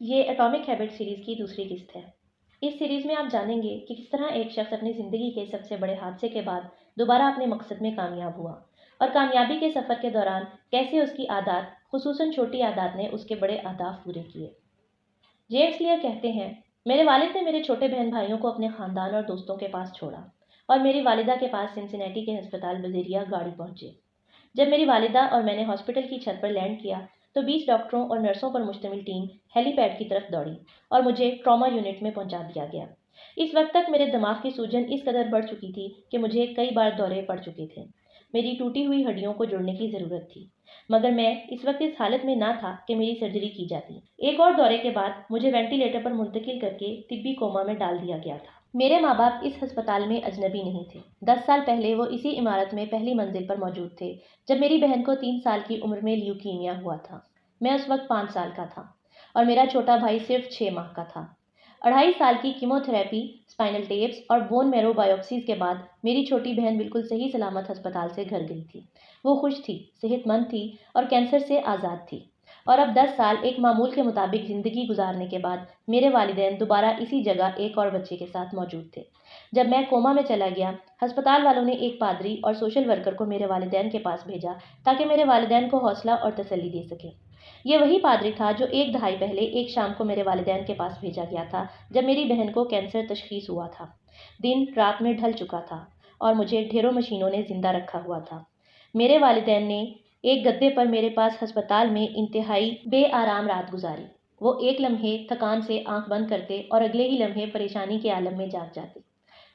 یہ atomic habit series کی دوسری قسط ہے۔ اس سیریز میں آپ جانیں گے کہ کس طرح ایک شخص اپنی زندگی کے سب سے بڑے حادثے کے بعد دوبارہ اپنے مقصد میں کامیاب ہوا، اور کامیابی کے سفر کے دوران کیسے اس کی عادات، خصوصاً چھوٹی عادات نے اس کے بڑے اہداف پورے کیے۔ جیمس کلیئر کہتے ہیں، میرے والد نے میرے چھوٹے بہن بھائیوں کو اپنے خاندان اور دوستوں کے پاس چھوڑا، اور میری والدہ کے پاس سنسنیٹی کے ہسپتال بذریعہ گاڑی پہنچے۔ جب میری والدہ اور میں نے ہاسپٹل کی چھت پر لینڈ کیا تو 20 ڈاکٹروں اور نرسوں پر مشتمل ٹیم ہیلی پیڈ کی طرف دوڑی اور مجھے ٹراما یونٹ میں پہنچا دیا گیا۔ اس وقت تک میرے دماغ کی سوجن اس قدر بڑھ چکی تھی کہ مجھے کئی بار دورے پڑ چکے تھے۔ میری ٹوٹی ہوئی ہڈیوں کو جوڑنے کی ضرورت تھی، مگر میں اس وقت اس حالت میں نہ تھا کہ میری سرجری کی جاتی۔ ایک اور دورے کے بعد مجھے وینٹیلیٹر پر منتقل کر کے طبی کوما میں ڈال دیا گیا تھا۔ میرے ماں باپ اس ہسپتال میں اجنبی نہیں تھے۔ 10 سال پہلے وہ اسی عمارت میں پہلی منزل پر موجود تھے جب میری بہن کو 3 سال کی عمر میں لیوکیمیا ہوا تھا۔ میں اس وقت 5 سال کا تھا اور میرا چھوٹا بھائی صرف 6 ماہ کا تھا۔ 2.5 سال کی کیموتھراپی، اسپائنل ٹیپس اور بون میرو بایوپسیز کے بعد میری چھوٹی بہن بالکل صحیح سلامت ہسپتال سے گھر گئی تھی۔ وہ خوش تھی، صحت مند تھی اور کینسر سے آزاد تھی، اور اب 10 سال ایک معمول کے مطابق زندگی گزارنے کے بعد میرے والدین دوبارہ اسی جگہ ایک اور بچے کے ساتھ موجود تھے۔ جب میں کوما میں چلا گیا، ہسپتال والوں نے ایک پادری اور سوشل ورکر کو میرے والدین کے پاس بھیجا تاکہ میرے والدین کو حوصلہ اور تسلی دے سکیں۔ یہ وہی پادری تھا جو 1 دہائی پہلے ایک شام کو میرے والدین کے پاس بھیجا گیا تھا جب میری بہن کو کینسر تشخیص ہوا تھا۔ دن رات میں ڈھل چکا تھا اور مجھے ڈھیروں مشینوں نے زندہ رکھا ہوا تھا۔ میرے والدین نے ایک گدے پر میرے پاس ہسپتال میں انتہائی بے آرام رات گزاری۔ وہ ایک لمحے تھکان سے آنکھ بند کرتے اور اگلے ہی لمحے پریشانی کے عالم میں جاگ جاتے۔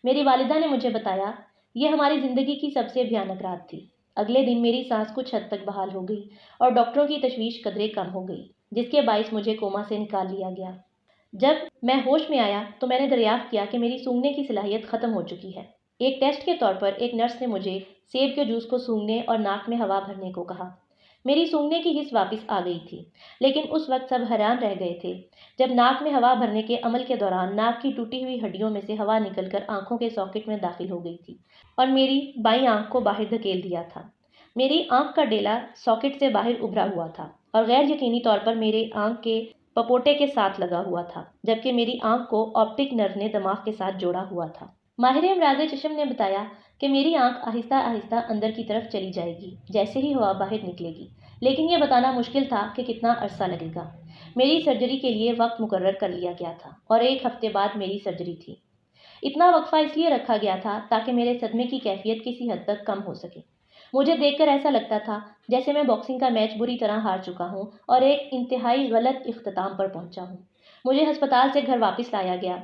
میری والدہ نے مجھے بتایا، یہ ہماری زندگی کی سب سے بھیانک رات تھی۔ اگلے دن میری سانس کچھ حد تک بحال ہو گئی اور ڈاکٹروں کی تشویش قدرے کم ہو گئی، جس کے باعث مجھے کوما سے نکال لیا گیا۔ جب میں ہوش میں آیا تو میں نے دریافت کیا کہ میری سونگھنے کی صلاحیت ختم ہو چکی ہے۔ ایک ٹیسٹ کے طور پر ایک نرس نے مجھے سیب کے جوس کو سونگھنے اور ناک میں ہوا بھرنے کو کہا۔ میری سونگھنے کی حس واپس آ گئی تھی، لیکن اس وقت سب حیران رہ گئے تھے جب ناک میں ہوا بھرنے کے عمل کے دوران ناک کی ٹوٹی ہوئی ہڈیوں میں سے ہوا نکل کر آنکھوں کے ساکٹ میں داخل ہو گئی تھی اور میری بائیں آنکھ کو باہر دھکیل دیا تھا۔ میری آنکھ کا ڈیلا ساکٹ سے باہر ابھرا ہوا تھا اور غیر یقینی طور پر میرے آنکھ کے پپوٹے کے ساتھ لگا ہوا تھا، جبکہ میری آنکھ کو آپٹک نرو نے دماغ کے ساتھ جوڑا ہوا تھا۔ ماہر امراض چشم نے بتایا کہ میری آنکھ آہستہ آہستہ اندر کی طرف چلی جائے گی جیسے ہی ہوا باہر نکلے گی، لیکن یہ بتانا مشکل تھا کہ کتنا عرصہ لگے گا۔ میری سرجری کے لیے وقت مقرر کر لیا گیا تھا اور 1 ہفتے بعد میری سرجری تھی۔ اتنا وقفہ اس لیے رکھا گیا تھا تاکہ میرے صدمے کی کیفیت کسی حد تک کم ہو سکے۔ مجھے دیکھ کر ایسا لگتا تھا جیسے میں باکسنگ کا میچ بری طرح ہار چکا ہوں اور ایک انتہائی غلط اختتام پر پہنچا ہوں۔ مجھے ہسپتال سے گھر واپس لایا گیا۔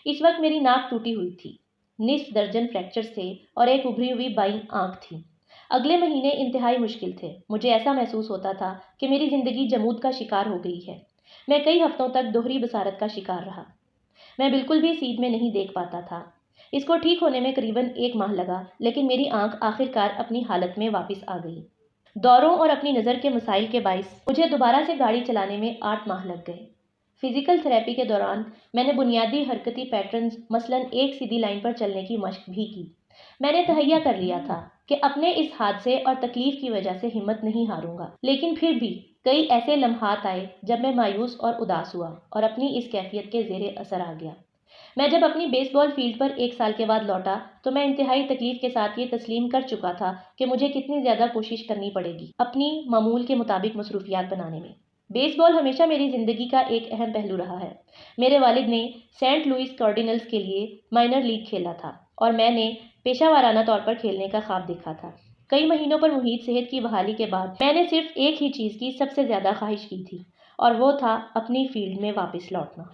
اس وقت میری ناک ٹوٹی ہوئی تھی، نصف درجن فریکچرز تھے اور ایک ابھری ہوئی بائیں آنکھ تھی۔ اگلے مہینے انتہائی مشکل تھے۔ مجھے ایسا محسوس ہوتا تھا کہ میری زندگی جمود کا شکار ہو گئی ہے۔ میں کئی ہفتوں تک دوہری بصارت کا شکار رہا۔ میں بالکل بھی سیدھ میں نہیں دیکھ پاتا تھا۔ اس کو ٹھیک ہونے میں قریباً 1 ماہ لگا، لیکن میری آنکھ آخر کار اپنی حالت میں واپس آ گئی۔ دوروں اور اپنی نظر کے مسائل کے باعث مجھے دوبارہ سے گاڑی چلانے میں 8 ماہ لگ گئے۔ فزیکل تھراپی کے دوران میں نے بنیادی حرکتی پیٹرنز، مثلاً ایک سیدھی لائن پر چلنے کی مشق بھی کی۔ میں نے تہیہ کر لیا تھا کہ اپنے اس حادثے اور تکلیف کی وجہ سے ہمت نہیں ہاروں گا، لیکن پھر بھی کئی ایسے لمحات آئے جب میں مایوس اور اداس ہوا اور اپنی اس کیفیت کے زیر اثر آ گیا۔ میں جب اپنی بیس بال فیلڈ پر 1 سال کے بعد لوٹا تو میں انتہائی تکلیف کے ساتھ یہ تسلیم کر چکا تھا کہ مجھے کتنی زیادہ کوشش کرنی پڑے گی اپنی معمول کے مطابق مصروفیات بنانے میں۔ بیس بال ہمیشہ میری زندگی کا ایک اہم پہلو رہا ہے۔ میرے والد نے سینٹ لوئس کارڈینلز کے لیے مائنر لیگ کھیلا تھا اور میں نے پیشہ ورانہ طور پر کھیلنے کا خواب دیکھا تھا۔ کئی مہینوں پر محیط صحت کی بحالی کے بعد میں نے صرف ایک ہی چیز کی سب سے زیادہ خواہش کی تھی، اور وہ تھا اپنی فیلڈ میں واپس لوٹنا۔